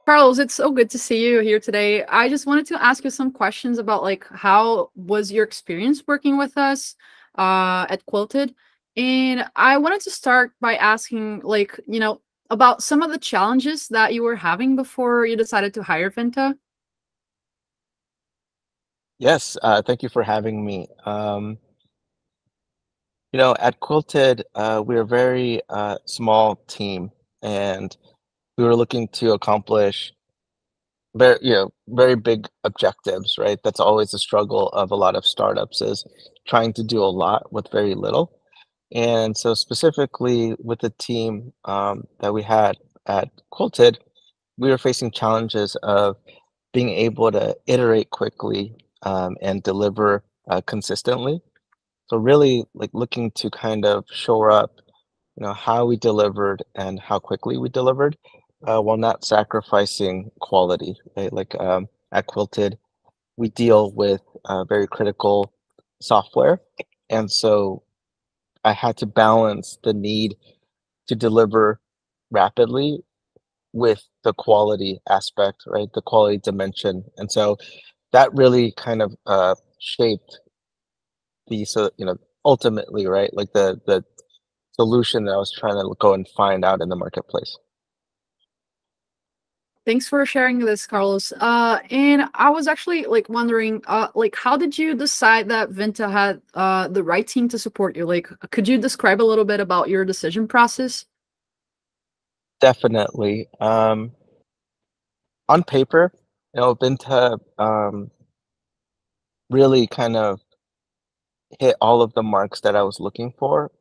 Carlos, it's so good to see you here today. I just wanted to ask you some questions about like how was your experience working with us at Quilted? And I wanted to start by asking like, about some of the challenges that you were having before you decided to hire Vinta. Yes, thank you for having me. At Quilted, we're a very small team, and we were looking to accomplish very big objectives, right? That's always the struggle of a lot of startups is trying to do a lot with very little. And so specifically with the team that we had at Quilted, we were facing challenges of being able to iterate quickly and deliver consistently. So really like looking to kind of shore up, how we delivered and how quickly we delivered, while not sacrificing quality, right? Like at Quilted, we deal with very critical software. And so I had to balance the need to deliver rapidly with the quality aspect, right? The quality dimension. And so that really kind of shaped ultimately, right? Like the solution that I was trying to go and find out in the marketplace. Thanks for sharing this, Carlos. And I was actually like wondering, like, how did you decide that Vinta had the right team to support you? Like, could you describe a little bit about your decision process? Definitely. On paper, Vinta really kind of hit all of the marks that I was looking for,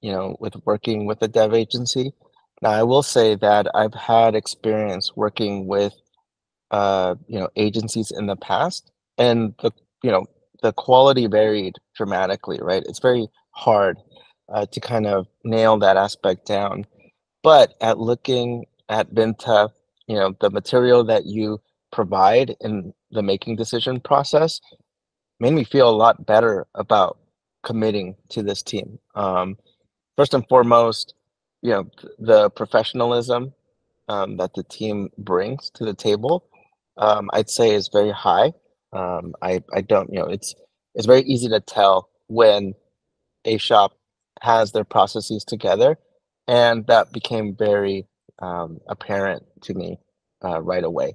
with working with a dev agency. Now, I will say that I've had experience working with agencies in the past, and you know, the quality varied dramatically, right? It's very hard to kind of nail that aspect down. But at looking at Vinta, the material that you provide in the making decision process made me feel a lot better about committing to this team. First and foremost, the professionalism that the team brings to the table, I'd say is very high. I don't, it's very easy to tell when a shop has their processes together, and that became very apparent to me right away.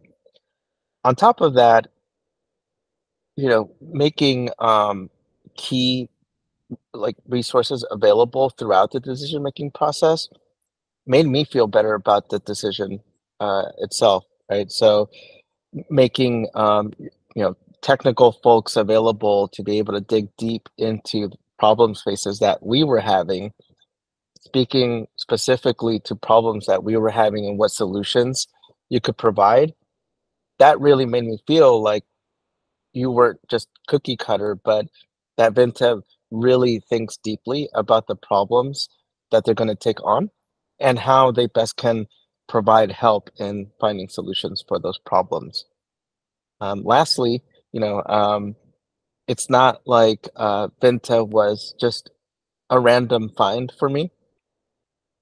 On top of that, making key like resources available throughout the decision making process made me feel better about the decision itself, right? So making technical folks available to be able to dig deep into the problem spaces that we were having, speaking specifically to problems that we were having and what solutions you could provide, that really made me feel like you weren't just cookie cutter, but that Vintev really thinks deeply about the problems that they're going to take on and how they best can provide help in finding solutions for those problems. Lastly, it's not like Vinta was just a random find for me.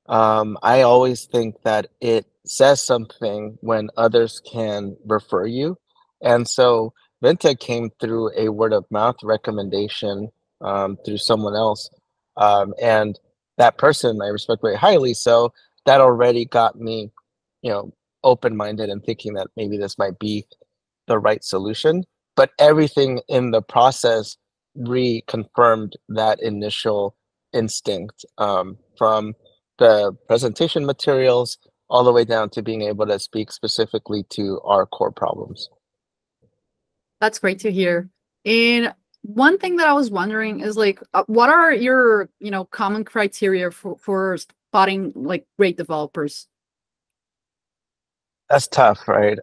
I always think that it says something when others can refer you. And so Vinta came through a word of mouth recommendation through someone else. And that person I respect very highly. So that already got me, you know, open minded and thinking that maybe this might be the right solution. But everything in the process reconfirmed that initial instinct, from the presentation materials all the way down to being able to speak specifically to our core problems. That's great to hear. And one thing that I was wondering is like, what are your, common criteria for spotting like great developers? That's tough, right?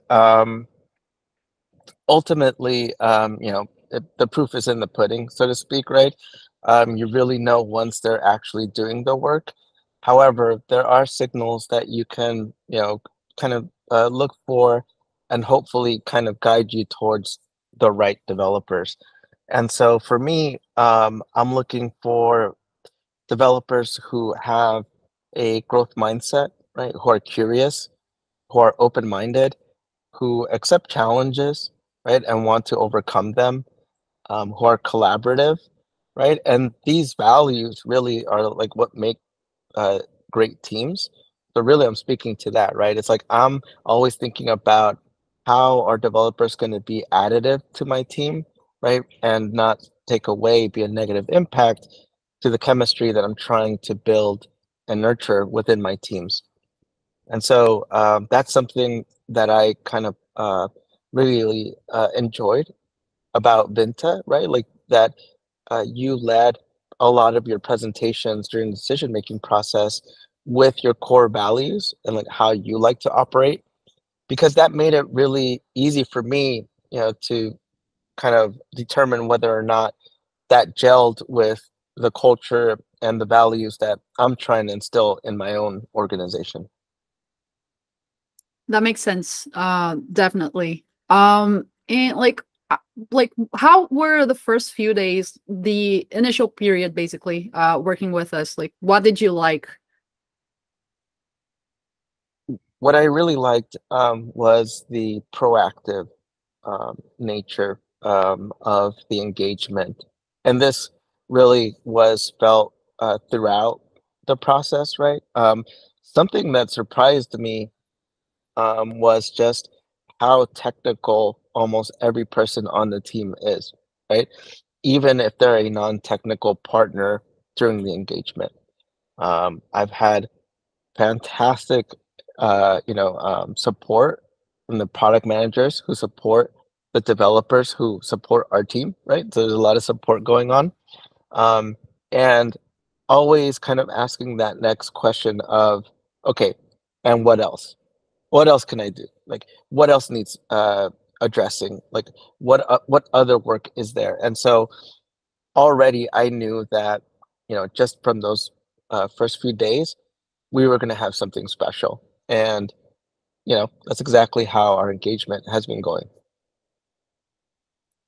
Ultimately, the proof is in the pudding, so to speak, right? You really know once they're actually doing the work. However, there are signals that you can, kind of look for and hopefully kind of guide you towards the right developers. And so for me, I'm looking for developers who have a growth mindset, right? Who are curious, who are open-minded, who accept challenges, right, and want to overcome them, who are collaborative, right? And these values really are like what make uh, great teams. So really, I'm speaking to that, right? It's like I'm always thinking about how are developers going to be additive to my team, right? And not take away, be a negative impact to the chemistry that I'm trying to build and nurture within my teams. And so that's something that I kind of really enjoyed about Vinta, right? Like that you led a lot of your presentations during the decision making process with your core values and like how you like to operate, because that made it really easy for me, to kind of determine whether or not that gelled with the culture and the values that I'm trying to instill in my own organization. That makes sense. Definitely. And uh, like, how were the first few days, the initial period, basically, working with us? Like, what did you like? What I really liked was the proactive nature of the engagement. And this really was felt throughout the process, right? Something that surprised me was just how technical almost every person on the team is, right? Even if they're a non technical partner during the engagement. I've had fantastic, support from the product managers who support the developers who support our team, right? So there's a lot of support going on, um, and always kind of asking that next question of, okay, and what else? What else can I do? Like, what else needs addressing? Like, what other work is there? And so already I knew that, just from those first few days, we were going to have something special. And, that's exactly how our engagement has been going.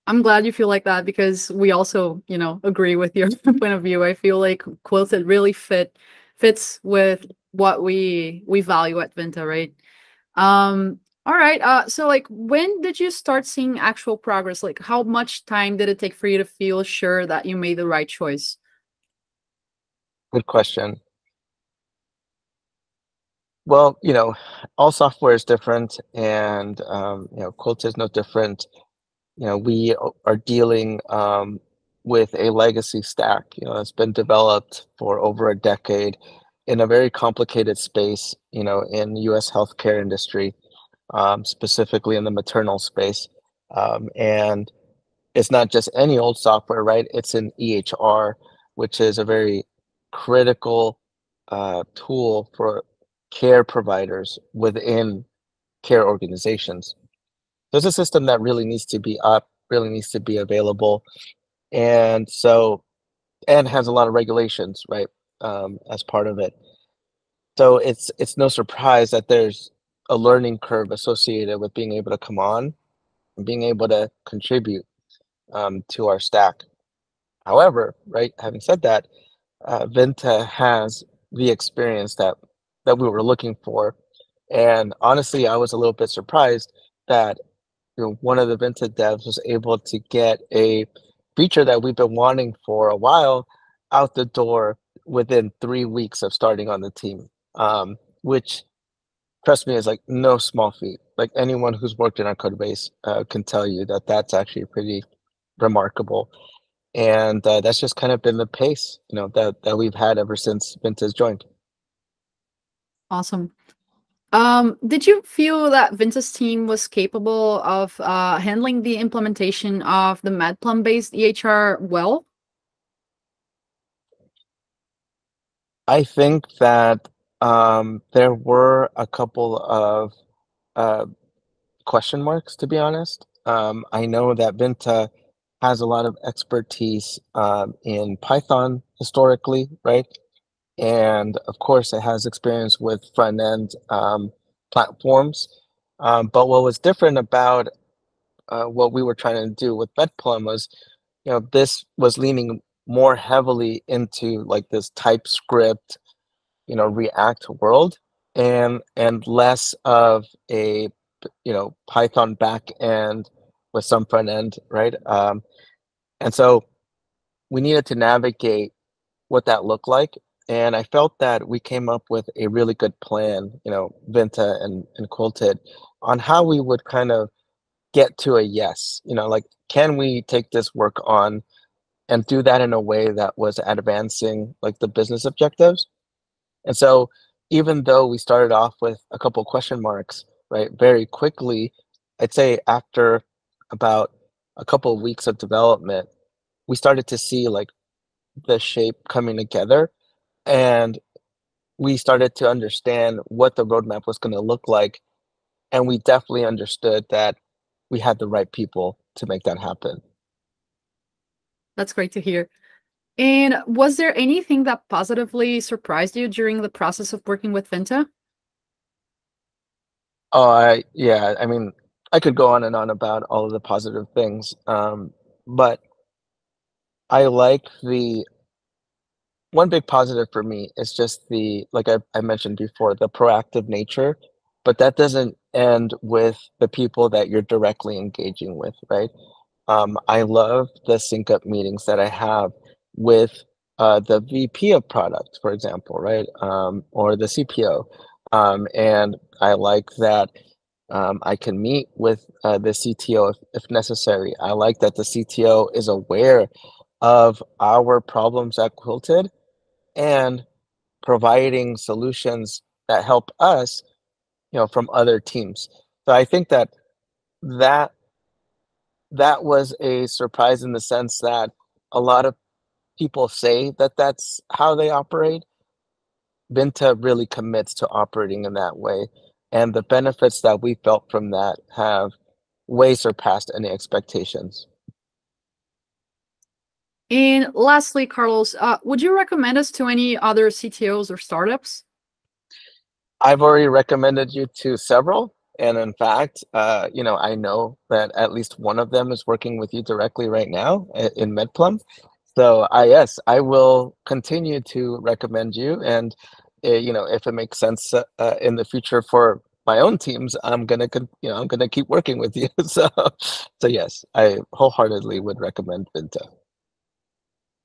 I'm glad you feel like that because we also, agree with your point of view. I feel like Quilted really fits with what we value at Vinta, right? All right. So like when did you start seeing actual progress? Like how much time did it take for you to feel sure that you made the right choice? Good question. Well, all software is different, and Quilt is no different. We are dealing with a legacy stack, that's been developed for over a decade in a very complicated space, in U.S. healthcare industry, specifically in the maternal space. And it's not just any old software, right? It's an EHR, which is a very critical tool for care providers within care organizations. There's a system that really needs to be up, really needs to be available, and so and has a lot of regulations, right, as part of it. So it's no surprise that there's a learning curve associated with being able to come on and being able to contribute to our stack. However, right, having said that, Vinta has the experience that we were looking for, and honestly, I was a little bit surprised that one of the Vinta devs was able to get a feature that we've been wanting for a while out the door within 3 weeks of starting on the team, which trust me is like no small feat. Like anyone who's worked in our code base can tell you that that's actually pretty remarkable. And that's just kind of been the pace, that we've had ever since Vinta's joined. Awesome. Did you feel that Vinta's team was capable of handling the implementation of the MedPlum based EHR well? I think that there were a couple of uh, question marks, to be honest. I know that Vinta has a lot of expertise in Python historically, right? And of course, it has experience with front end platforms. But what was different about what we were trying to do with MedPlum was, this was leaning more heavily into like this TypeScript, React world, and less of a Python back end with some front end, right? And so we needed to navigate what that looked like. And I felt that we came up with a really good plan, Vinta and Quilted, on how we would kind of get to a yes. Like, can we take this work on and do that in a way that was advancing like the business objectives? And so even though we started off with a couple question marks, right, very quickly, I'd say after about a couple of weeks of development, we started to see like the shape coming together, and we started to understand what the roadmap was going to look like. And we definitely understood that we had the right people to make that happen. That's great to hear. And was there anything that positively surprised you during the process of working with Vinta? Yeah, I mean, I could go on and on about all of the positive things, but I like the one big positive for me is just like I mentioned before, the proactive nature, but that doesn't end with the people that you're directly engaging with, right? I love the sync up meetings that I have with the VP of product, for example, right? Or the CPO. And I like that I can meet with the CTO if necessary. I like that the CTO is aware of our problems at Quilted and providing solutions that help us, from other teams. So I think that that was a surprise in the sense that a lot of people say that that's how they operate. Vinta really commits to operating in that way, and the benefits that we felt from that have way surpassed any expectations. And lastly, Carlos, would you recommend us to any other CTOs or startups? I've already recommended you to several, and in fact, I know that at least one of them is working with you directly right now in MedPlum. So, yes, I will continue to recommend you, and if it makes sense in the future for my own teams, I'm gonna keep working with you. So yes, I wholeheartedly would recommend Vinta.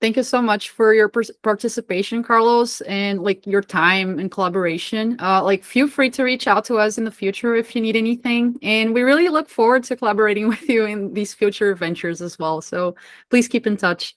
Thank you so much for your participation, Carlos, and like your time and collaboration. Like, feel free to reach out to us in the future if you need anything. And we really look forward to collaborating with you in these future ventures as well. So please keep in touch.